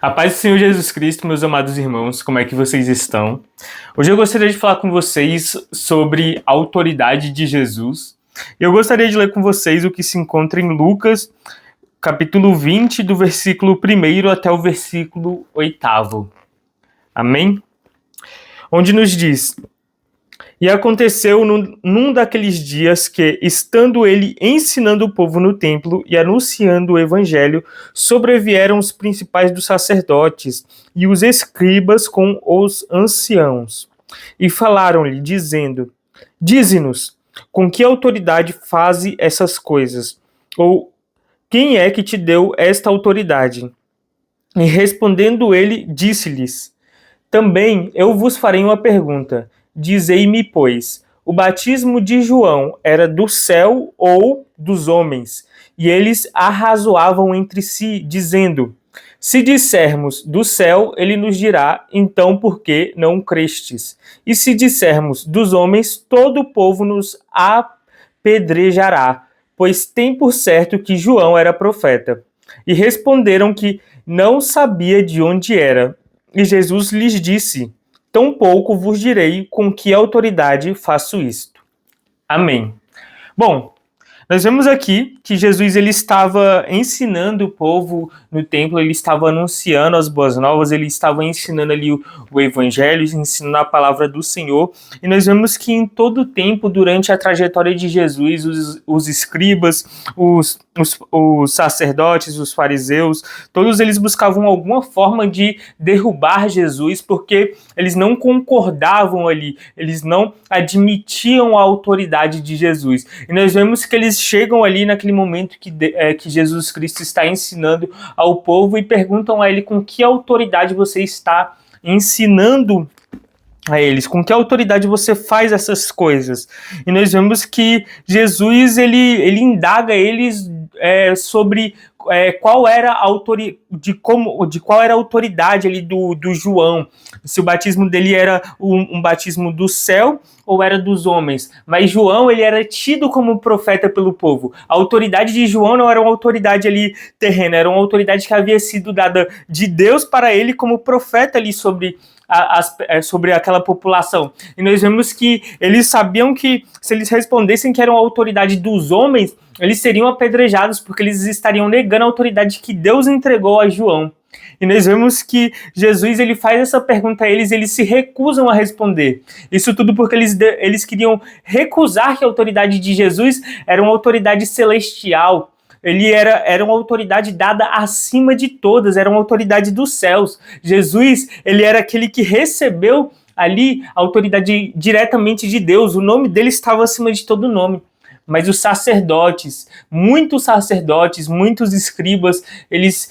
A paz do Senhor Jesus Cristo, meus amados irmãos, como é que vocês estão? Hoje eu gostaria de falar com vocês sobre a autoridade de Jesus. Eu gostaria de ler com vocês o que se encontra em Lucas, capítulo 20, do versículo 1 até o versículo 8. Amém? Onde nos diz: E aconteceu num daqueles dias que, estando ele ensinando o povo no templo e anunciando o evangelho, sobrevieram os principais dos sacerdotes e os escribas com os anciãos. E falaram-lhe, dizendo: Dize-nos, com que autoridade faze essas coisas? Ou quem é que te deu esta autoridade? E respondendo ele, disse-lhes: Também eu vos farei uma pergunta. Dizei-me, pois, o batismo de João era do céu ou dos homens? E eles arrazoavam entre si, dizendo: Se dissermos do céu, ele nos dirá, então por que não crestes? E se dissermos dos homens, todo o povo nos apedrejará, pois tem por certo que João era profeta. E responderam que não sabia de onde era. E Jesus lhes disse: Tampouco vos direi com que autoridade faço isto. Amém. Bom, nós vemos aqui que Jesus ele estava ensinando o povo no templo, ele estava anunciando as boas novas, ele estava ensinando ali o evangelho, ensinando a palavra do Senhor. E nós vemos que em todo o tempo, durante a trajetória de Jesus, os escribas, os sacerdotes, os fariseus, todos eles buscavam alguma forma de derrubar Jesus, porque eles não concordavam ali, eles não admitiam a autoridade de Jesus. E nós vemos que eles chegam ali naquele momento que Jesus Cristo está ensinando ao povo e perguntam a ele com que autoridade você está ensinando a eles, com que autoridade você faz essas coisas. E nós vemos que Jesus ele indaga eles sobre qual era a qual era a autoridade ali do João, se o batismo dele era um batismo do céu ou era dos homens. Mas João ele era tido como profeta pelo povo. A autoridade de João não era uma autoridade ali terrena, era uma autoridade que havia sido dada de Deus para ele como profeta ali sobre aquela população. E nós vemos que eles sabiam que se eles respondessem que eram a autoridade dos homens, eles seriam apedrejados, porque eles estariam negando a autoridade que Deus entregou a João. E nós vemos que Jesus ele faz essa pergunta a eles se recusam a responder. Isso tudo porque eles queriam recusar que a autoridade de Jesus era uma autoridade celestial. Ele era uma autoridade dada acima de todas, era uma autoridade dos céus. Jesus, ele era aquele que recebeu ali a autoridade diretamente de Deus, o nome dele estava acima de todo nome. Mas os sacerdotes, muitos escribas, eles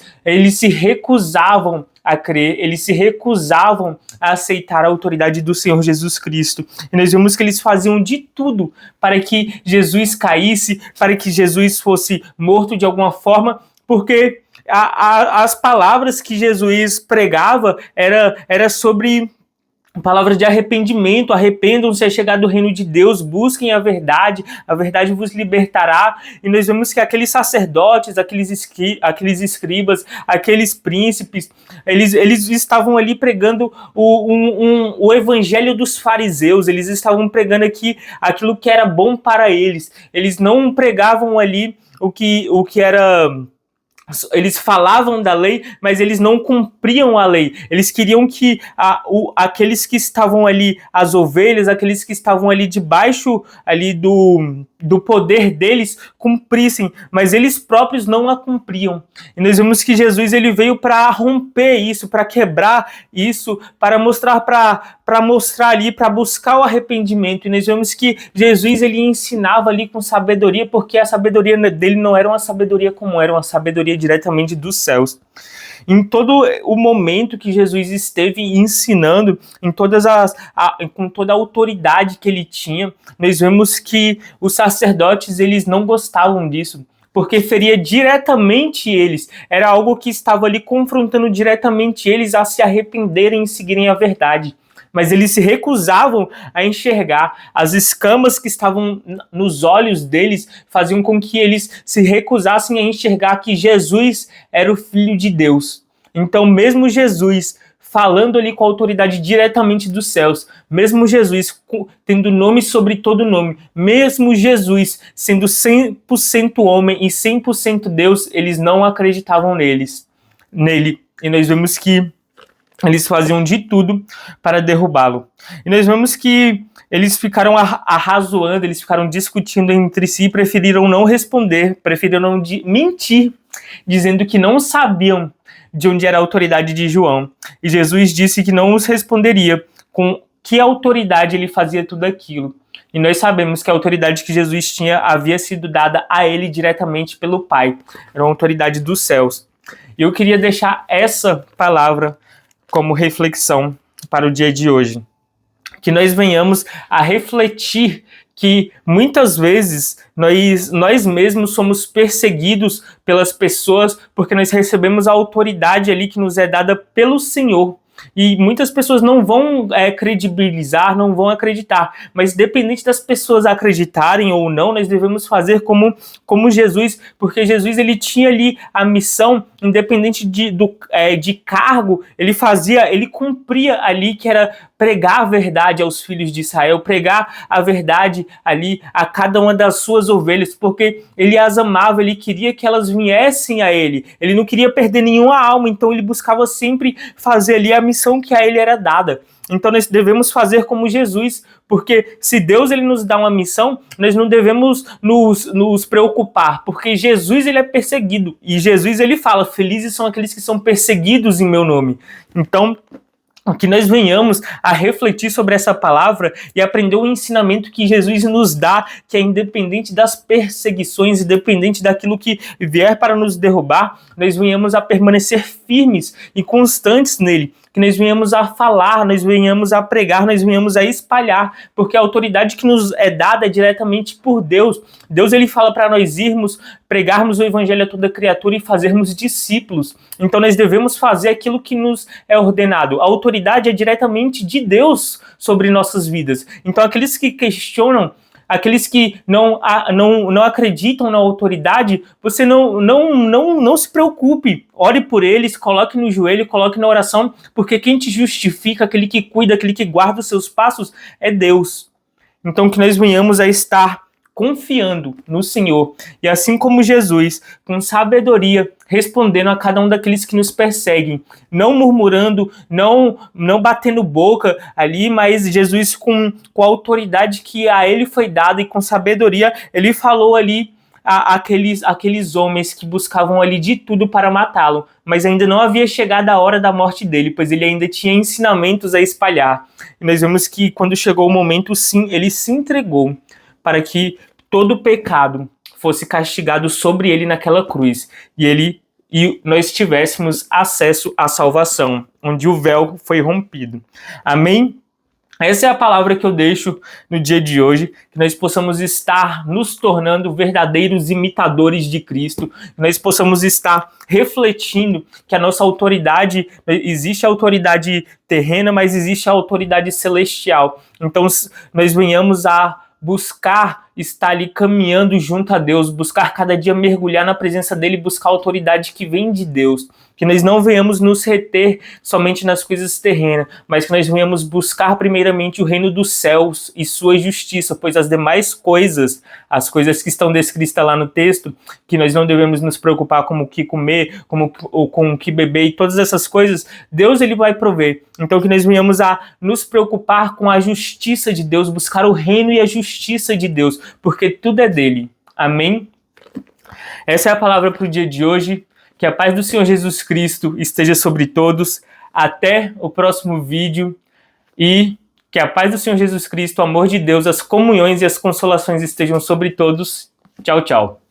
se recusavam a crer, eles se recusavam a aceitar a autoridade do Senhor Jesus Cristo. E nós vemos que eles faziam de tudo para que Jesus caísse, para que Jesus fosse morto de alguma forma, porque as palavras que Jesus pregava era sobre palavras de arrependimento, arrependam-se, é chegado o reino de Deus, busquem a verdade vos libertará. E nós vemos que aqueles sacerdotes, aqueles escribas, aqueles príncipes, eles estavam ali pregando o evangelho dos fariseus, eles estavam pregando aqui aquilo que era bom para eles. Eles não pregavam ali o que era... Eles falavam da lei, mas eles não cumpriam a lei. Eles queriam que aqueles que estavam ali, as ovelhas, aqueles que estavam ali debaixo ali do poder deles, cumprissem, mas eles próprios não a cumpriam. E nós vemos que Jesus ele veio para romper isso, para quebrar isso, para mostrar ali, para buscar o arrependimento. E nós vemos que Jesus ele ensinava ali com sabedoria, porque a sabedoria dele não era uma sabedoria comum, era uma sabedoria diretamente dos céus. Em todo o momento que Jesus esteve ensinando, com toda a autoridade que ele tinha, nós vemos que os sacerdotes eles não gostavam disso, porque feria diretamente eles, era algo que estava ali confrontando diretamente eles a se arrependerem e seguirem a verdade. Mas eles se recusavam a enxergar. As escamas que estavam nos olhos deles faziam com que eles se recusassem a enxergar que Jesus era o Filho de Deus. Então, mesmo Jesus falando ali com a autoridade diretamente dos céus, mesmo Jesus tendo nome sobre todo nome, mesmo Jesus sendo 100% homem e 100% Deus, eles não acreditavam nele. E nós vemos que eles faziam de tudo para derrubá-lo. E nós vemos que eles ficaram arrazoando, eles ficaram discutindo entre si e preferiram não responder, preferiram mentir, dizendo que não sabiam de onde era a autoridade de João. E Jesus disse que não os responderia com que autoridade ele fazia tudo aquilo. E nós sabemos que a autoridade que Jesus tinha havia sido dada a ele diretamente pelo Pai. Era uma autoridade dos céus. E eu queria deixar essa palavra como reflexão para o dia de hoje. Que nós venhamos a refletir que muitas vezes nós mesmos somos perseguidos pelas pessoas porque nós recebemos a autoridade ali que nos é dada pelo Senhor. E muitas pessoas não vão credibilizar, não vão acreditar. Mas independente das pessoas acreditarem ou não, nós devemos fazer como Jesus, porque Jesus ele tinha ali a missão, independente de cargo, ele cumpria ali, que era pregar a verdade aos filhos de Israel, pregar a verdade ali a cada uma das suas ovelhas, porque ele as amava, ele queria que elas viessem a ele, ele não queria perder nenhuma alma, então ele buscava sempre fazer ali a missão que a ele era dada. Então nós devemos fazer como Jesus, porque se Deus ele nos dá uma missão, nós não devemos nos preocupar, porque Jesus ele é perseguido, e Jesus ele fala, felizes são aqueles que são perseguidos em meu nome. Então, que nós venhamos a refletir sobre essa palavra e aprender o ensinamento que Jesus nos dá, que é independente das perseguições, independente daquilo que vier para nos derrubar, nós venhamos a permanecer firmes e constantes nele, que nós venhamos a falar, nós venhamos a pregar, nós venhamos a espalhar, porque a autoridade que nos é dada é diretamente por Deus. Deus ele fala para nós irmos, pregarmos o evangelho a toda criatura e fazermos discípulos. Então nós devemos fazer aquilo que nos é ordenado. A autoridade é diretamente de Deus sobre nossas vidas. Então aqueles que questionam, aqueles que não acreditam na autoridade, você não se preocupe. Ore por eles, coloque no joelho, coloque na oração, porque quem te justifica, aquele que cuida, aquele que guarda os seus passos, é Deus. Então que nós venhamos a estar confiando no Senhor, e assim como Jesus, com sabedoria, respondendo a cada um daqueles que nos perseguem, não murmurando, não batendo boca ali, mas Jesus com a autoridade que a ele foi dada e com sabedoria, ele falou ali aqueles homens que buscavam ali de tudo para matá-lo, mas ainda não havia chegado a hora da morte dele, pois ele ainda tinha ensinamentos a espalhar. E nós vemos que quando chegou o momento, sim, ele se entregou para que todo pecado fosse castigado sobre ele naquela cruz, e nós tivéssemos acesso à salvação, onde o véu foi rompido. Amém? Essa é a palavra que eu deixo no dia de hoje, que nós possamos estar nos tornando verdadeiros imitadores de Cristo, que nós possamos estar refletindo que a nossa autoridade, existe a autoridade terrena, mas existe a autoridade celestial. Então nós venhamos a buscar estar ali caminhando junto a Deus, buscar cada dia mergulhar na presença dele, buscar a autoridade que vem de Deus, que nós não venhamos nos reter somente nas coisas terrenas, mas que nós venhamos buscar primeiramente o reino dos céus e sua justiça, pois as demais coisas, as coisas que estão descritas lá no texto, que nós não devemos nos preocupar com o que comer, ou com o que beber e todas essas coisas, Deus ele vai prover. Então que nós venhamos a nos preocupar com a justiça de Deus, buscar o reino e a justiça de Deus, porque tudo é dele. Amém? Essa é a palavra para o dia de hoje. Que a paz do Senhor Jesus Cristo esteja sobre todos. Até o próximo vídeo. E que a paz do Senhor Jesus Cristo, o amor de Deus, as comunhões e as consolações estejam sobre todos. Tchau, tchau.